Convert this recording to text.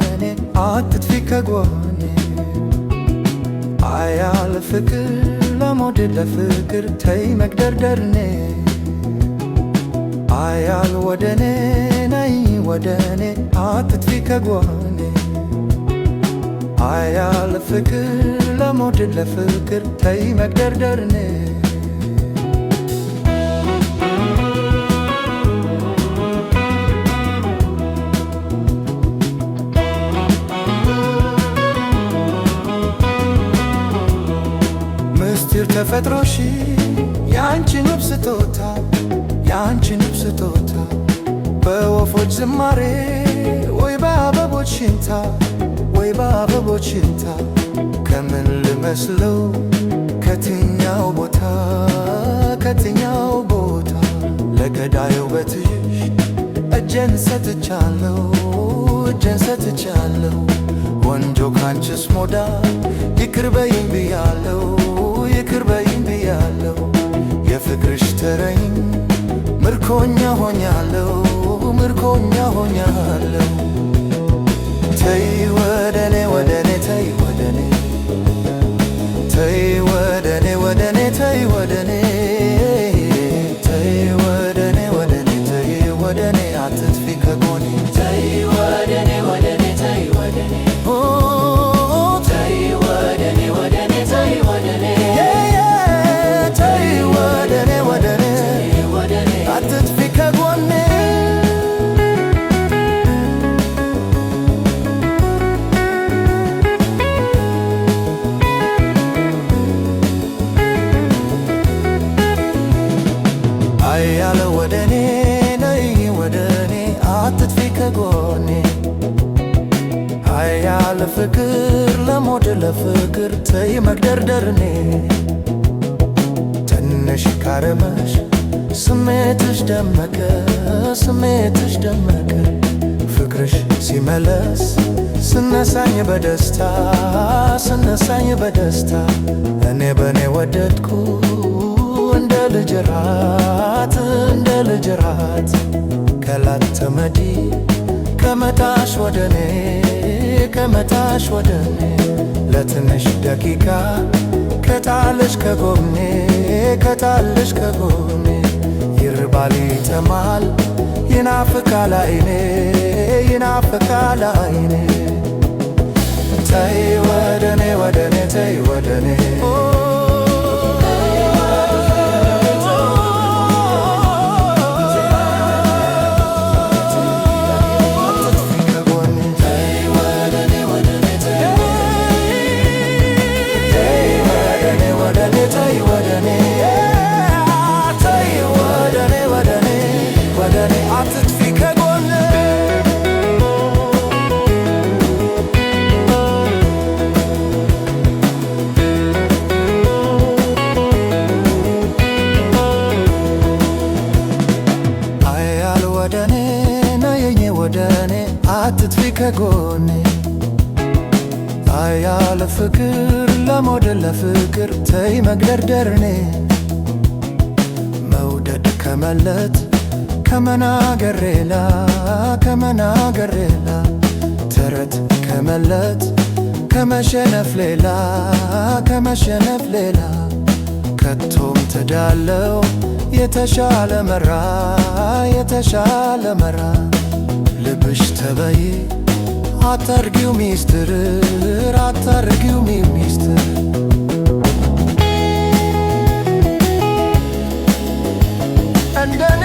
ወደኔ አትጥፊ ከጎኔ አያለ ፍቅር ለመውደድ ለፍቅር ተይ መግደርደርኔ አያል ወደኔ ነይ ወደኔ አትጥፊ ከጎኔ አያለ ፍቅር ለመውደድ ለፍቅር ተይ መግደርደርኔ ምስጢር ተፈጥሮሽ ያንቺ ንብ ስጦታ ያንቺ ንብ ስጦታ በወፎች ዝማሬ ወይ በአበቦች ሽንታ ወይ በአበቦች ሽንታ ከምን ልመስለው ከትኛው ቦታ ከትኛው ቦታ ለገዳዩ ውበትሽ እጄን ሰጥቻለሁ እጄን ሰጥቻለሁ ወንጆ ካንቺስ ሞዳ ይቅር በይኝ ብያለሁ ይቅር በይኝ ብያለሁ የፍቅርሽ ተረኝ ምርኮኛ ሆኛለሁ ምርኮኛ ሆኛለሁ ተይ ወደኔ ወደኔ ተይ ወደኔ ተይ ወደኔ ወደኔ ተይ ወደኔ ተይ ወደኔ ወደኔ ተይ ወደኔ አትጥፊ ከጎኔ ተይ ወደኔ ወደኔ ተይ ወደኔ ተይ ወደኔ ወደኔ ተይ ወደኔ ተይ ወደኔ ወደኔ አትጥፊ ከጎኔ አያለ ወደኔ ነይ ወደኔ አትጥፊ ከጎኔ አያለ ፍቅር ለመውደድ ለፍቅር ተይ መግደርደርኔ ትንሽ ካረመሽ ስሜትሽ ደመቀ ስሜትሽ ደመቀ ፍቅርሽ ሲመለስ ስነሳኝ በደስታ ስነሳኝ በደስታ እኔ በኔ ወደድኩ እንደ ልጅ ራት እንደ ልጅ ራት ከላተመዲ ከመታሽ ወደኔ ከመታሽ ወደኔ ለትንሽ ደቂቃ ከጣልሽ ከጎኔ ከጣልሽ ከጎኔ ይርባል ይጠማል ይናፍቃል አይኔ ይናፍቃል አይኔ ተይ ወደኔ ወደኔ ተይ ወደኔ አትጥፊ ከጎኔ አያለ ፍቅር ለመውደድ ለፍቅር ተይ መግደርደርኔ መውደድ ከመለት ከመናገር ሌላ ከመናገር ሌላ ተረት ከመለት ከመሸነፍ ሌላ ከመሸነፍ ሌላ ከቶም ትዳለው የተሻለ መራ የተሻለ መራ ልብሽ ተበይ አታርጊው ሚስጥር አታርጊው ሚስጥር እንደኔ